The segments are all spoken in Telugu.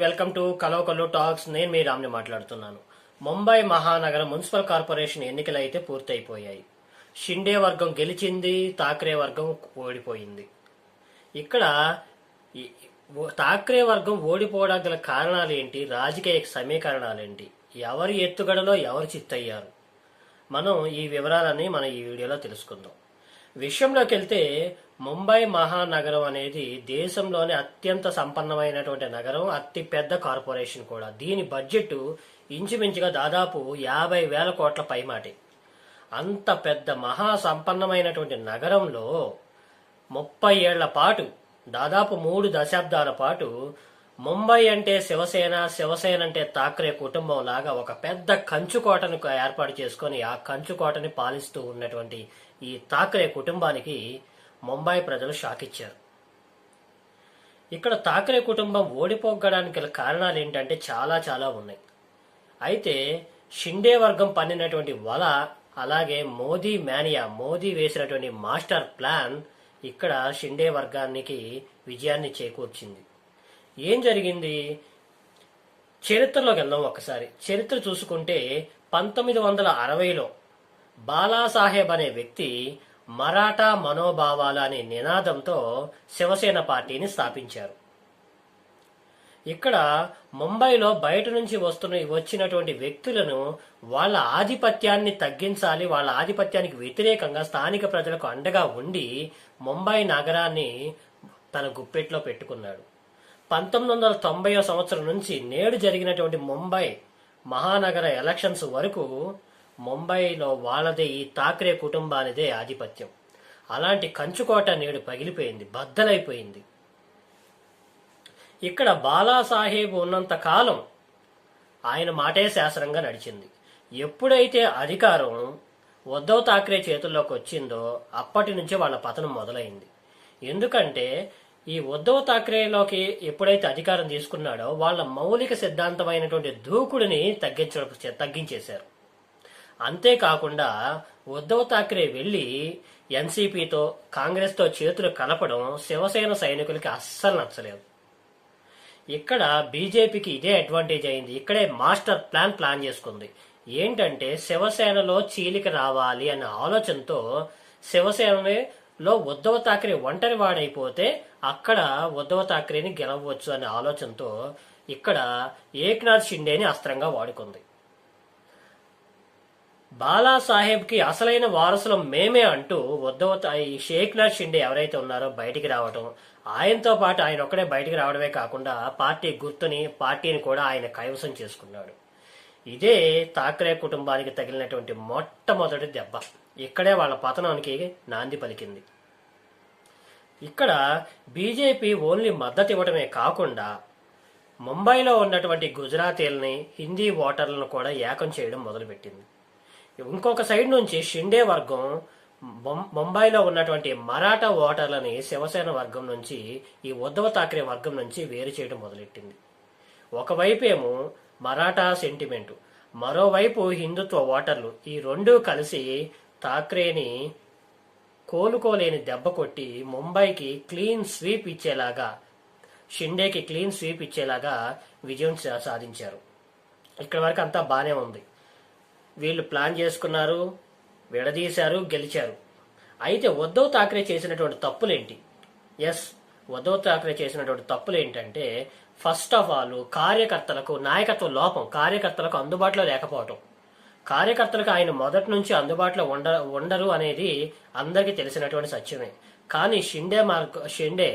వెల్కమ్ టు కలో టాక్స్. నేను మీ రామ్ని మాట్లాడుతున్నాను. ముంబై మహానగర మున్సిపల్ కార్పొరేషన్ ఎన్నికలు అయితే పూర్తయిపోయాయి. షిండే వర్గం గెలిచింది, థాక్రే వర్గం ఓడిపోయింది. ఇక్కడ థాక్రే వర్గం ఓడిపోవడానికి గల కారణాలు ఏంటి, రాజకీయ సమీకరణాలు ఏంటి, ఎవరి ఎత్తుగడలో ఎవరు చిత్తయ్యారు, మనం ఈ వివరాలని మనం ఈ వీడియోలో తెలుసుకుందాం. విషయంలోకి వెళ్తే ముంబై మహానగరం అనేది దేశంలోనే అత్యంత సంపన్నమైనటువంటి నగరం, అతి పెద్ద కార్పొరేషన్ కూడా. దీని బడ్జెట్ ఇంచుమించుగా దాదాపు 50,000 కోట్ల పైమాటే. అంత పెద్ద మహా సంపన్నమైనటువంటి నగరంలో 30 ఏళ్ల పాటు, దాదాపు 3 దశాబ్దాల పాటు ముంబై అంటే శివసేన, శివసేన అంటే థాక్రే కుటుంబం లాగా ఒక పెద్ద కంచుకోటను ఏర్పాటు చేసుకొని ఆ కంచుకోటని పాలిస్తూ ఉన్నటువంటి ఈ థాక్రే కుటుంబానికి ముంబై ప్రజలు షాక్ ఇచ్చారు. ఇక్కడ థాక్రే కుటుంబం ఓడిపోగడానికి గల కారణాలు ఏంటంటే చాలా ఉన్నాయి. అయితే షిండే వర్గం పన్నినటువంటి వల, అలాగే మోదీ మేనియా, మోదీ వేసినటువంటి మాస్టర్ ప్లాన్ ఇక్కడ షిండే వర్గానికి విజయాన్ని చేకూర్చింది. ఏం జరిగింది, చరిత్రలోకి వెళ్దాం. ఒకసారి చరిత్ర చూసుకుంటే 1960లో బాలాసాహెబ్ అనే వ్యక్తి మరాఠా మనోభావాల అనే నినాదంతో శివసేన పార్టీని స్థాపించారు. ఇక్కడ ముంబైలో బయట నుంచి వచ్చినటువంటి వ్యక్తులను వాళ్ళ ఆధిపత్యాన్ని తగ్గించాలి, వాళ్ళ ఆధిపత్యానికి వ్యతిరేకంగా స్థానిక ప్రజలకు అండగా ఉండి ముంబై నగరాన్ని తన గుప్పెట్లో పెట్టుకున్నాడు. 1990 సంవత్సరం నుంచి నేడు జరిగినటువంటి ముంబై మహానగర ఎలక్షన్స్ వరకు ముంబైలో వాళ్ళదే, ఈ థాక్రే కుటుంబానిదే ఆధిపత్యం. అలాంటి కంచుకోట నేడు పగిలిపోయింది, బద్దలైపోయింది. ఇక్కడ బాలాసాహెబ్ ఉన్నంత కాలం ఆయన మాటే శాసనంగా నడిచింది. ఎప్పుడైతే అధికారం ఉద్ధవ్ థాక్రే చేతుల్లోకి వచ్చిందో అప్పటి నుంచి వాళ్ళ పతనం మొదలైంది. ఎందుకంటే ఈ ఉద్ధవ్ థాక్రేలోకి ఎప్పుడైతే అధికారం తీసుకున్నాడో వాళ్ళ మౌలిక సిద్ధాంతమైనటువంటి దూకుడిని తగ్గించేశారు. అంతేకాకుండా ఉద్ధవ్ థాక్రే వెళ్లి ఎన్సీపీతో, కాంగ్రెస్తో చేతులు కలపడం శివసేన సైనికులకి అస్సలు నచ్చలేదు. ఇక్కడ బీజేపీకి ఇదే అడ్వాంటేజ్ అయింది. ఇక్కడే మాస్టర్ ప్లాన్ చేసుకుంది. ఏంటంటే శివసేనలో చీలిక రావాలి అనే ఆలోచనతో శివసేనలో ఉద్ధవ్ థాక్రే ఒంటరి వాడైపోతే అక్కడ ఉద్ధవ్ థాక్రేని గెలవచ్చు అనే ఆలోచనతో ఇక్కడ ఏక్నాథ్ షిండేని అస్త్రంగా వాడుకుంది. బాలాసాహెబ్ కి అసలైన వారసులం మేమే అంటూ ఏక్నాథ్ షిండే ఎవరైతే ఉన్నారో బయటికి రావడం, ఆయనతో పాటు ఆయన ఒక్కడే బయటికి రావడమే కాకుండా పార్టీ గుర్తుని, పార్టీని కూడా ఆయన కైవసం చేసుకున్నాడు. ఇదే థాక్రే కుటుంబానికి తగిలినటువంటి మొట్టమొదటి దెబ్బ. ఇక్కడే వాళ్ళ పతనానికి నాంది పలికింది. ఇక్కడ బీజేపీ ఓన్లీ మద్దతు ఇవ్వడమే కాకుండా ముంబైలో ఉన్నటువంటి గుజరాతీలని, హిందీ ఓటర్లను కూడా ఏకం చేయడం మొదలుపెట్టింది. ఇంకొక సైడ్ నుంచి షిండే వర్గం ముంబైలో ఉన్నటువంటి మరాఠా ఓటర్లని శివసేన వర్గం నుంచి, ఈ ఉద్ధవ్ థాక్రే వర్గం నుంచి వేరు చేయడం మొదలెట్టింది. ఒకవైపు ఏమో మరాఠా సెంటిమెంటు, మరోవైపు హిందుత్వ ఓటర్లు, ఈ రెండూ కలిసి థాక్రేని కోలుకోలేని దెబ్బ కొట్టి ముంబైకి క్లీన్ స్వీప్ ఇచ్చేలాగా, షిండేకి క్లీన్ స్వీప్ ఇచ్చేలాగా విజయం సాధించారు. ఇక్కడ వరకు అంతా బానే ఉంది. వీళ్ళు ప్లాన్ చేసుకున్నారు, విడదీశారు, గెలిచారు. అయితే ఉద్ధవ్ థాక్రే చేసినటువంటి తప్పులేంటి? ఉద్ధవ్ థాక్రే చేసినటువంటి తప్పులు ఏంటంటే, ఫస్ట్ ఆఫ్ ఆల్ కార్యకర్తలకు నాయకత్వ లోపం, కార్యకర్తలకు అందుబాటులో లేకపోవటం. కార్యకర్తలకు ఆయన మొదటి నుంచి అందుబాటులో ఉండరు అనేది అందరికీ తెలిసినటువంటి సత్యమే. కానీ షిండే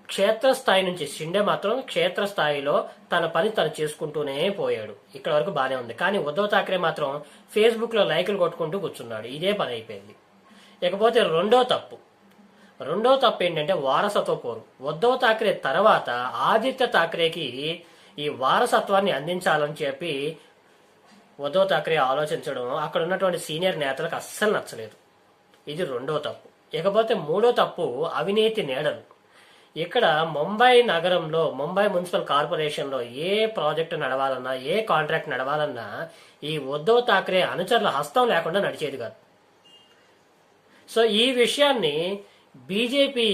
క్షేత్రస్థాయి నుంచి, షిండే మాత్రం క్షేత్రస్థాయిలో తన పని తను చేసుకుంటూనే పోయాడు. ఇక్కడ వరకు బానే ఉంది. కానీ ఉద్ధవ్ థాక్రే మాత్రం ఫేస్బుక్ లో లైకులు కొట్టుకుంటూ కూర్చున్నాడు. ఇదే పని అయిపోయింది. ఇకపోతే రెండో తప్పు ఏంటంటే వారసత్వ పోరు. ఉద్ధవ్ థాక్రే తర్వాత ఆదిత్య థాక్రేకి ఈ వారసత్వాన్ని అందించాలని చెప్పి ఉద్ధవ్ థాక్రే ఆలోచించడం అక్కడ ఉన్నటువంటి సీనియర్ నేతలకు అస్సలు నచ్చలేదు. ఇది రెండో తప్పు. ఇకపోతే మూడో తప్పు అవినీతి నీడలు. ఇక్కడ ముంబై నగరంలో, ముంబై మున్సిపల్ కార్పొరేషన్ లో ఏ ప్రాజెక్టు నడవాలన్నా, ఏ కాంట్రాక్ట్ నడవాలన్నా ఈ ఉద్ధవ్ థాక్రే అనుచరుల హస్తం లేకుండా నడిచేది కాదు. సో ఈ విషయాన్ని బీజేపీ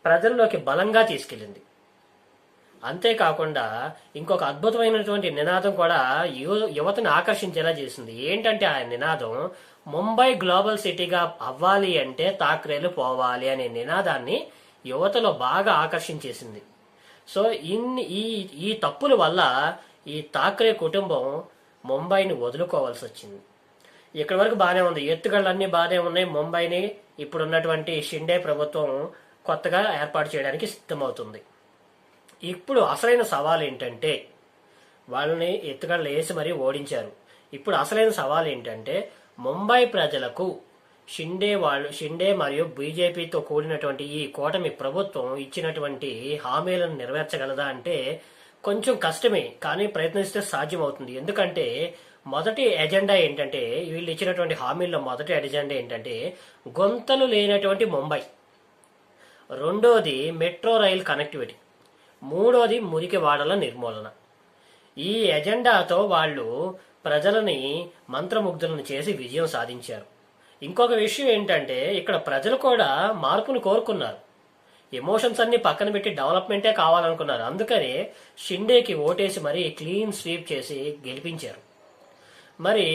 ప్రజల్లోకి బలంగా తీసుకెళ్లింది. అంతేకాకుండా ఇంకొక అద్భుతమైనటువంటి నినాదం కూడా యువతను ఆకర్షించేలా చేసింది. ఏంటంటే ఆ నినాదం, ముంబై గ్లోబల్ సిటీగా అవ్వాలి అంటే థాక్రేలు పోవాలి అనే నినాదాన్ని యువతలో బాగా ఆకర్షించేసింది. సో ఈ ఈ తప్పుల వల్ల ఈ థాక్రే కుటుంబం ముంబైని వదులుకోవాల్సి వచ్చింది. ఇక్కడి వరకు బాగానే ఉంది, ఎత్తుగడలన్నీ బాగానే ఉన్నాయి. ముంబైని ఇప్పుడున్నటువంటి షిండే ప్రభుత్వం కొత్తగా ఏర్పాటు చేయడానికి సిద్ధమవుతుంది. ఇప్పుడు అసలైన సవాల్ ఏంటంటే, వాళ్ళని ఎత్తుగడలు వేసి మరీ ఓడించారు. ఇప్పుడు అసలైన సవాల్ ఏంటంటే, ముంబై ప్రజలకు షిండే మరియు బీజేపీతో కూడినటువంటి ఈ కూటమి ప్రభుత్వం ఇచ్చినటువంటి హామీలను నెరవేర్చగలదా అంటే కొంచెం కష్టమే, కానీ ప్రయత్నిస్తే సాధ్యమవుతుంది. ఎందుకంటే మొదటి ఎజెండా ఏంటంటే, వీళ్ళు ఇచ్చినటువంటి హామీల్లో మొదటి ఎజెండా ఏంటంటే గొంతలు లేనటువంటి ముంబై, రెండోది మెట్రో రైల్ కనెక్టివిటీ, మూడోది మురికి వాడల నిర్మూలన. ఈ ఎజెండాతో వాళ్ళు ప్రజలని మంత్రముగ్ధులను చేసి విజయం సాధించారు. ఇంకొక విషయం ఏంటంటే, ఇక్కడ ప్రజలు కూడా మార్పును కోరుకున్నారు. ఎమోషన్స్ అన్ని పక్కన పెట్టి డెవలప్మెంటే కావాలనుకున్నారు. అందుకని షిండేకి ఓటేసి మరీ క్లీన్ స్వీప్ చేసి గెలిపించారు. మరి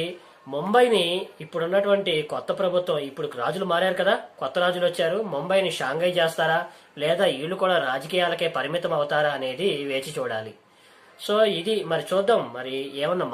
ముంబైని ఇప్పుడున్నటువంటి కొత్త ప్రభుత్వం, ఇప్పుడు రాజులు మారారు కదా, కొత్త రాజులు వచ్చారు, ముంబైని షాంఘై చేస్తారా లేదా వీళ్ళు కూడా రాజకీయాలకే పరిమితం అవుతారా అనేది వేచి చూడాలి. సో ఇది మరి చూద్దాం, మరి ఏమన్నా